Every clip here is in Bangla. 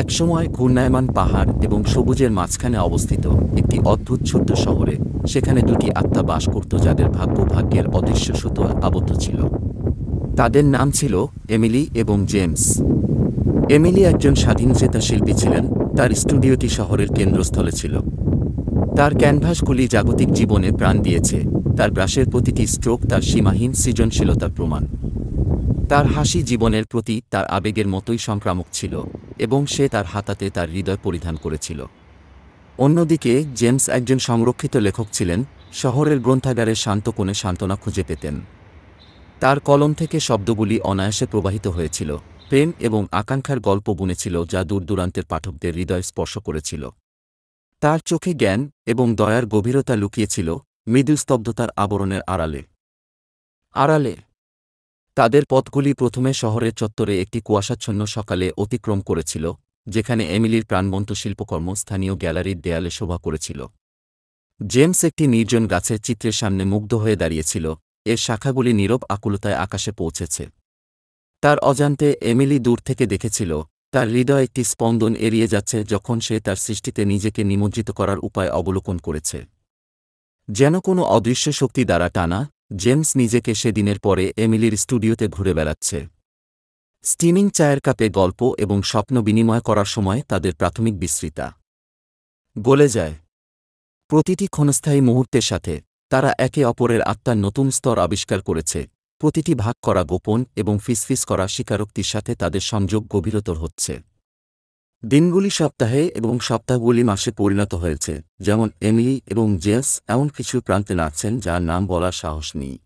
একসময় ঘূর্ণায়মান পাহাড় এবং সবুজের মাঝখানে অবস্থিত একটি অদ্ভুত ছোট্ট শহরে সেখানে দুটি আত্মা বাস করত যাদের ভাগ্যের অদৃশ্য সুতো আবদ্ধ ছিল। তাদের নাম ছিল এমিলি এবং জেমস। এমিলি একজন স্বাধীনচেতা শিল্পী ছিলেন। তার স্টুডিওটি শহরের কেন্দ্রস্থলে ছিল। তার ক্যানভাসগুলি জাগতিক জীবনে প্রাণ দিয়েছে। তার ব্রাশের প্রতিটি স্ট্রোক তার সীমাহীন সৃজনশীলতার প্রমাণ। তার হাসি জীবনের প্রতি তার আবেগের মতোই সংক্রামক ছিল এবং সে তার হাতাতে তার হৃদয় পরিধান করেছিল। অন্যদিকে জেমস একজন সংরক্ষিত লেখক ছিলেন। শহরের গ্রন্থাগারে শান্ত কোণে সান্ত্বনা খুঁজে পেতেন। তার কলম থেকে শব্দগুলি অনায়াসে প্রবাহিত হয়েছিল, প্রেম এবং আকাঙ্ক্ষার গল্প বুনেছিল যা দূরদূরান্তের পাঠকদের হৃদয় স্পর্শ করেছিল। তার চোখে জ্ঞান এবং দয়ার গভীরতা লুকিয়েছিল, মৃদু স্তব্ধতার আবরণের আড়ালে। তাদের পথগুলি প্রথমে শহরের চত্বরে একটি কুয়াশাচ্ছন্ন সকালে অতিক্রম করেছিল, যেখানে এমিলির প্রাণবন্ত শিল্পকর্ম স্থানীয় গ্যালারির দেয়ালে শোভা করেছিল। জেমস একটি নির্জন গাছের চিত্রের সামনে মুগ্ধ হয়ে দাঁড়িয়েছিল, এর শাখাগুলি নীরব আকুলতায় আকাশে পৌঁছেছে। তার অজান্তে এমিলি দূর থেকে দেখেছিল, তার হৃদয় একটি স্পন্দন এড়িয়ে যাচ্ছে যখন সে তার সৃষ্টিতে নিজেকে নিমজ্জিত করার উপায় অবলোকন করেছে। যেন কোনো অদৃশ্য শক্তি দ্বারা টানা, জেমস নিজেকে সেদিনের পরে এমিলির স্টুডিওতে ঘুরে বেড়াচ্ছে। স্টিমিং চায়ের কাপে গল্প এবং স্বপ্ন বিনিময় করার সময় তাদের প্রাথমিক বিস্মৃতা গলে যায়। প্রতিটি ক্ষণস্থায়ী মুহূর্তের সাথে তারা একে অপরের আত্মার নতুন স্তর আবিষ্কার করেছে। প্রতিটি ভাগ করা গোপন এবং ফিসফিস করা স্বীকারোক্তির সাথে তাদের সংযোগ গভীরতর হচ্ছে। দিনগুলি সপ্তাহে এবং সপ্তাহগুলি মাসে পরিণত হয়েছে, যেমন এমিলি এবং জেমস এমন কিছু প্রান্তে নাচছেন যার নাম বলার সাহস নেই।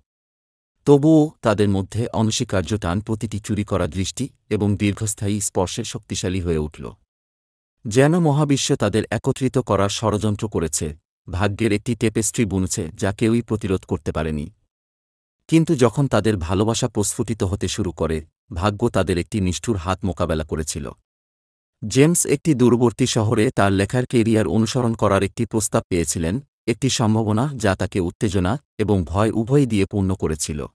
তবুও তাদের মধ্যে অনস্বীকার্য টান প্রতিটি চুরি করা দৃষ্টি এবং দীর্ঘস্থায়ী স্পর্শের শক্তিশালী হয়ে উঠল। যেন মহাবিশ্ব তাদের একত্রিত করার ষড়যন্ত্র করেছে, ভাগ্যের একটি টেপেস্ট্রি বুনেছে যা কেউই প্রতিরোধ করতে পারেনি। কিন্তু যখন তাদের ভালোবাসা প্রস্ফুটিত হতে শুরু করে, ভাগ্য তাদের একটি নিষ্ঠুর হাত মোকাবেলা করেছিল। জেমস একটি দূরবর্তী শহরে তার লেখার কেরিয়ার অনুসরণ করার একটি প্রস্তাব পেয়েছিলেন, একটি সম্ভাবনা যা তাকে উত্তেজনা এবং ভয় উভয়ই দিয়ে পূর্ণ করেছিল।